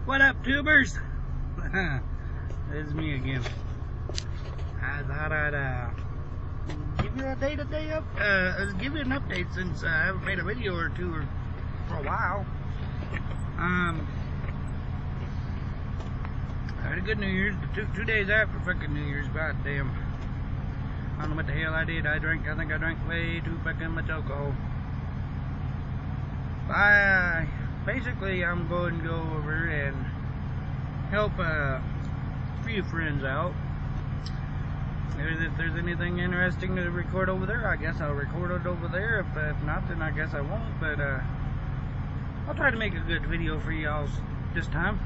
What up, tubers? It's me again. I thought I'd give you a day-to-day give you an update since I haven't made a video or two for a while. I had a good New Year's, but two days after fucking New Year's, goddamn. I don't know what the hell I did. I think I drank way too fucking much alcohol. Basically, I'm going to go over and help a few friends out. If there's anything interesting to record over there, I guess I'll record it over there. If not, then I guess I won't. But I'll try to make a good video for y'all this time.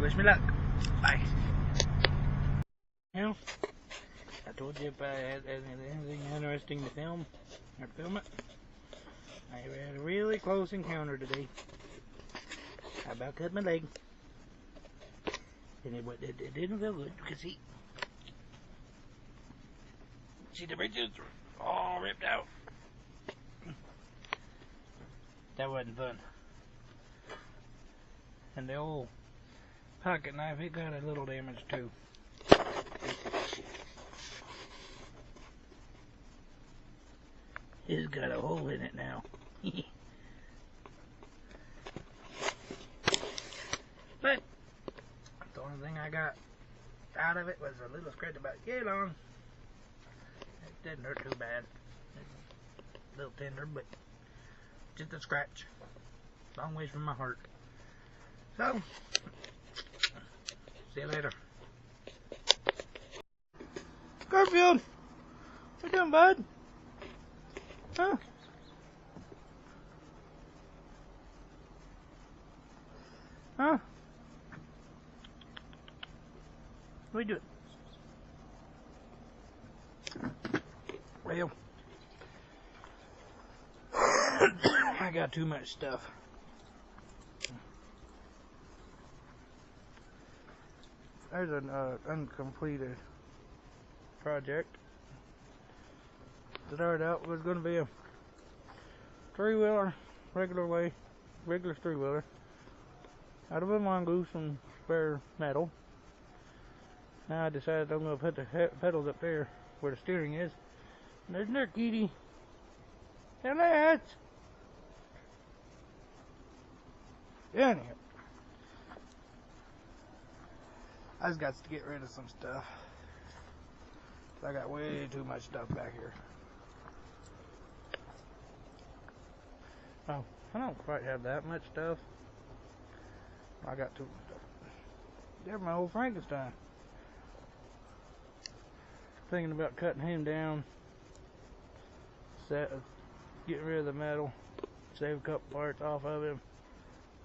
Wish me luck. Bye. Well, I told you if I had anything interesting to film, I'd film it. I had a really close encounter today. I about cut my leg. And it didn't feel good because see the bridges were all ripped out. That wasn't fun. And the old pocket knife, it got a little damage too. It's got a hole in it now. But the only thing I got out of it was a little scratch about yay long. It didn't hurt too bad. It's a little tender, but just a scratch. Long ways from my heart. So, see you later. Garfield! What you doing, bud? Huh? Huh? What are you doing? Well, I got too much stuff. There's an uncompleted project. Started out was going to be a three-wheeler, regular three-wheeler, out of a mongoose and spare metal. Now I decided I'm going to put the pedals up there where the steering is. And there's another kitty. Hey, lads! Anyhow, I just got to get rid of some stuff. I got way too much stuff back here. Oh, I don't quite have that much stuff. I got too much stuff. There's my old Frankenstein. Thinking about cutting him down, getting rid of the metal, save a couple parts off of him.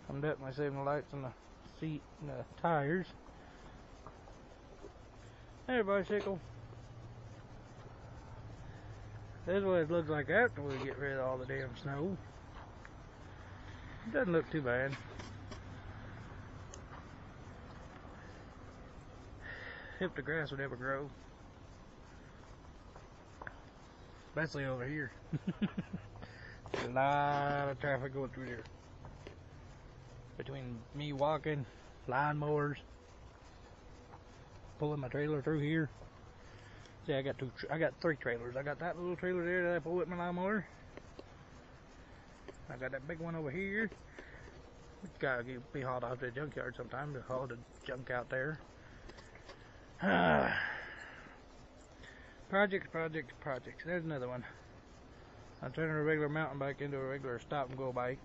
I'm definitely saving the lights on the seat and the tires. Hey, bicycle. This is what it looks like after we get rid of all the damn snow. It doesn't look too bad. If the grass would ever grow. Especially over here. There's a lot of traffic going through there. Between me walking, lawnmowers, pulling my trailer through here. See, I got three trailers. I got that little trailer there that I pull with my lawnmower. I got that big one over here. It's gotta be hauled out to the junkyard sometime to haul the junk out there. Projects. There's another one. I'm turning a regular mountain bike into a regular stop and go bike.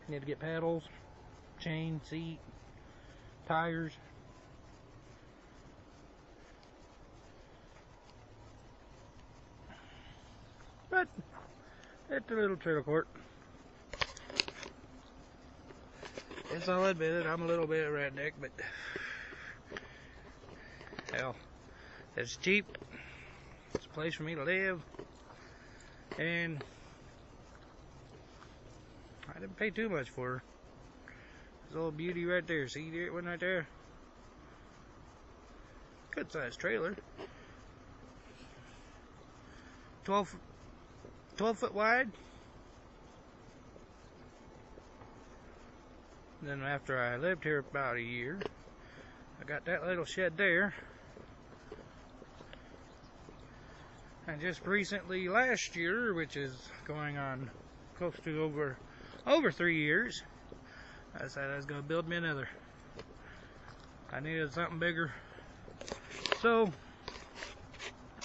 Need to get pedals, chain, seat, tires. But it's a little trailer court. Yes, I'll admit it, I'm a little bit redneck, but hell, it's cheap. It's a place for me to live, and I didn't pay too much for her. This old beauty right there, see that one right there? Good sized trailer. 12 foot wide. Then after I lived here about a year, I got that little shed there. And just recently, last year, which is going on close to over 3 years, I decided I was going to build me another. I needed something bigger. So,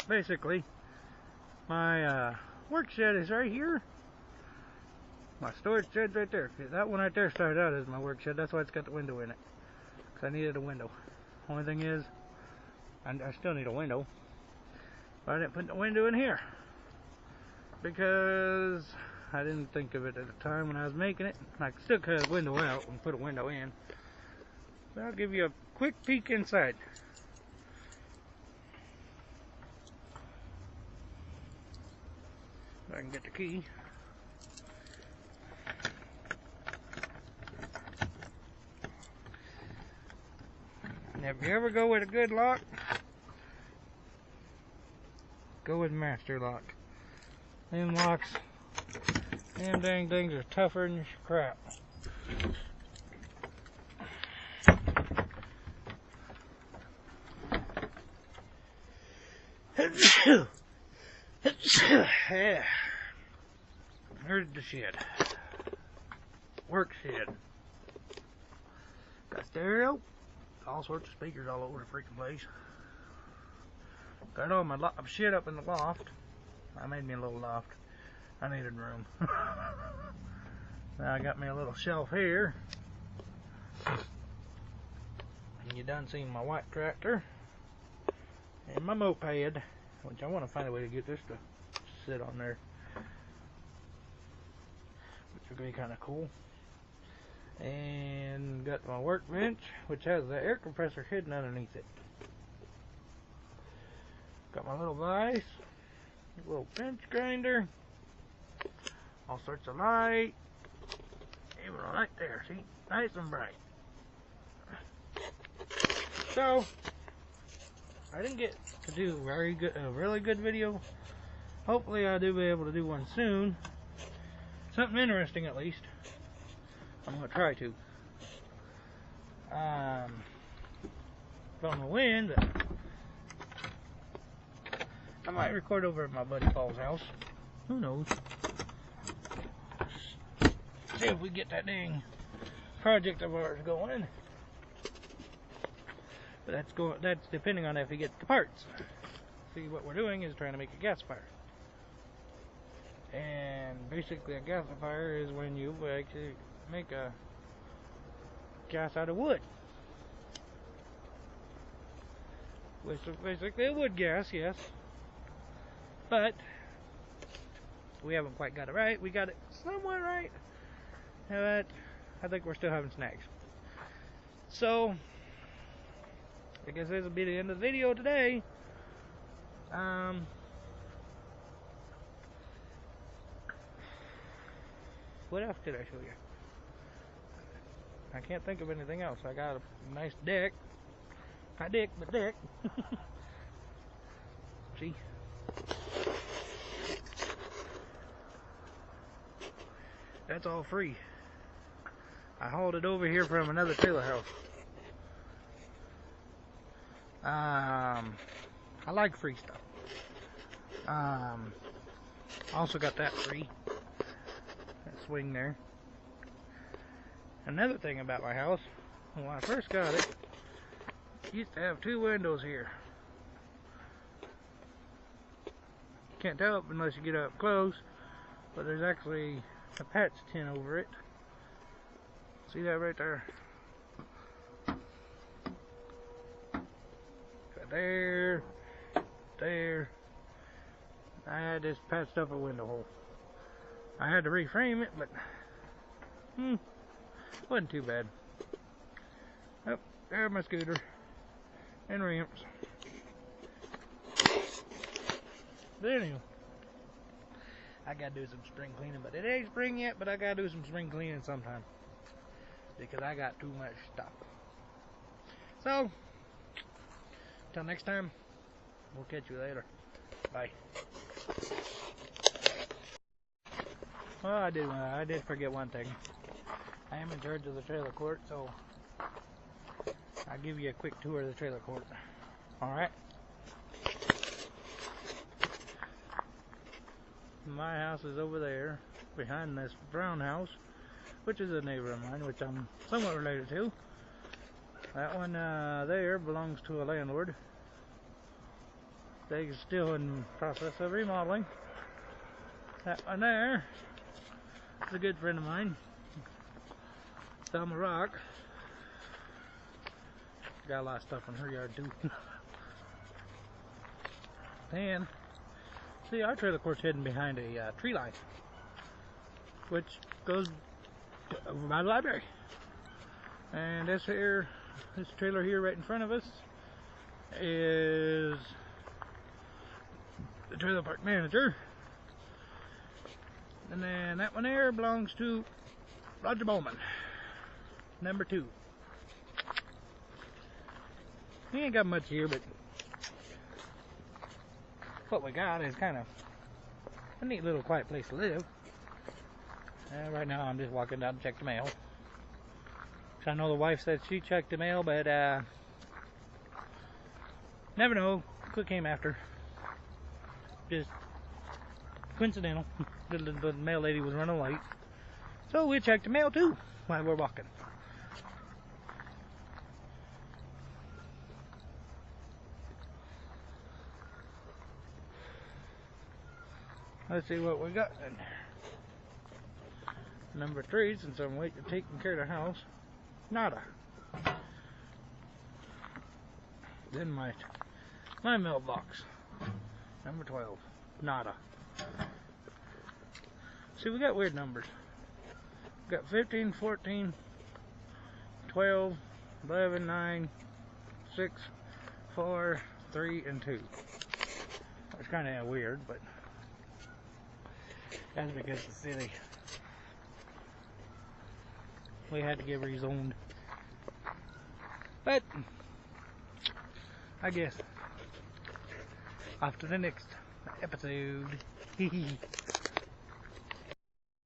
basically, my work shed is right here. My storage shed's right there. That one right there started out as my work shed. That's why it's got the window in it. Because I needed a window. Only thing is, I still need a window. But I didn't put the window in here. Because I didn't think of it at the time when I was making it. I still cut a window out and put a window in. But I'll give you a quick peek inside. If I can get the key. And if you ever go with a good lock, go with master lock. Them locks, them dang things are tougher than crap. Yeah. Here's the shed. Work shed. Got stereo. All sorts of speakers all over the freaking place. Got all my shit up in the loft. I made me a little loft. I needed room. Now I got me a little shelf here. And you done seen my white tractor. And my moped, which I want to find a way to get this to sit on there. Which would be kind of cool. And got my workbench, which has the air compressor hidden underneath it. Got my little vise, a little bench grinder, all sorts of light, even a light there, see, nice and bright. So, I didn't get to do a really good video. Hopefully I do be able to do one soon. Something interesting at least. I'm going to try to. Don't know when, but I might record over at my buddy Paul's house. Who knows? See if we get that dang project of ours going. But that's depending on if he gets the parts. See, what we're doing is trying to make a gasifier. And basically a gasifier is when you actually make a gas out of wood. Which is basically a wood gas, yes. But we haven't quite got it right. We got it somewhat right. But I think we're still having snags. So I guess this will be the end of the video today. What else did I show you? I can't think of anything else. I got a nice deck. Not dick, but deck. See? That's all free. I hauled it over here from another trailer house. I like free stuff. Also got that free. That swing there. Another thing about my house, when I first got it, used to have 2 windows here. Can't tell it unless you get up close, but there's actually a patch tin over it. See that right there? Right there, there. I had this patched up a window hole. I had to reframe it, but wasn't too bad. Oh, there's my scooter and ramps. But anyway, I gotta do some spring cleaning, but it ain't spring yet, but I gotta do some spring cleaning sometime because I got too much stuff. So, until next time, we'll catch you later. Bye. Oh, I did forget one thing. I am in charge of the trailer court, so I'll give you a quick tour of the trailer court. Alright. My house is over there, behind this brown house, which is a neighbor of mine, which I'm somewhat related to. That one there belongs to a landlord. They're still in process of remodeling. That one there is a good friend of mine. Thelma Rock. Got a lot of stuff in her yard too. And see, our trailer court's hidden behind a tree line, which goes over by the library. And this trailer here right in front of us is the trailer park manager. And then that one there belongs to Roger Bowman, number 2. He ain't got much here, but what we got is kind of a neat little quiet place to live. Right now I'm just walking down to check the mail. I know the wife said she checked the mail, but never know. Could came after. Just coincidental. The mail lady was running late, so we checked the mail too while we're walking. Let's see what we got in there. Number 3, since I'm waiting to taking care of the house, nada. Then my mailbox, number 12, nada. See, we got weird numbers. We got 15, 14, 12, 11, 9, 6, 4, 3, and 2. It's kind of weird, but that's because the city, we had to get rezoned. But I guess off to the next episode.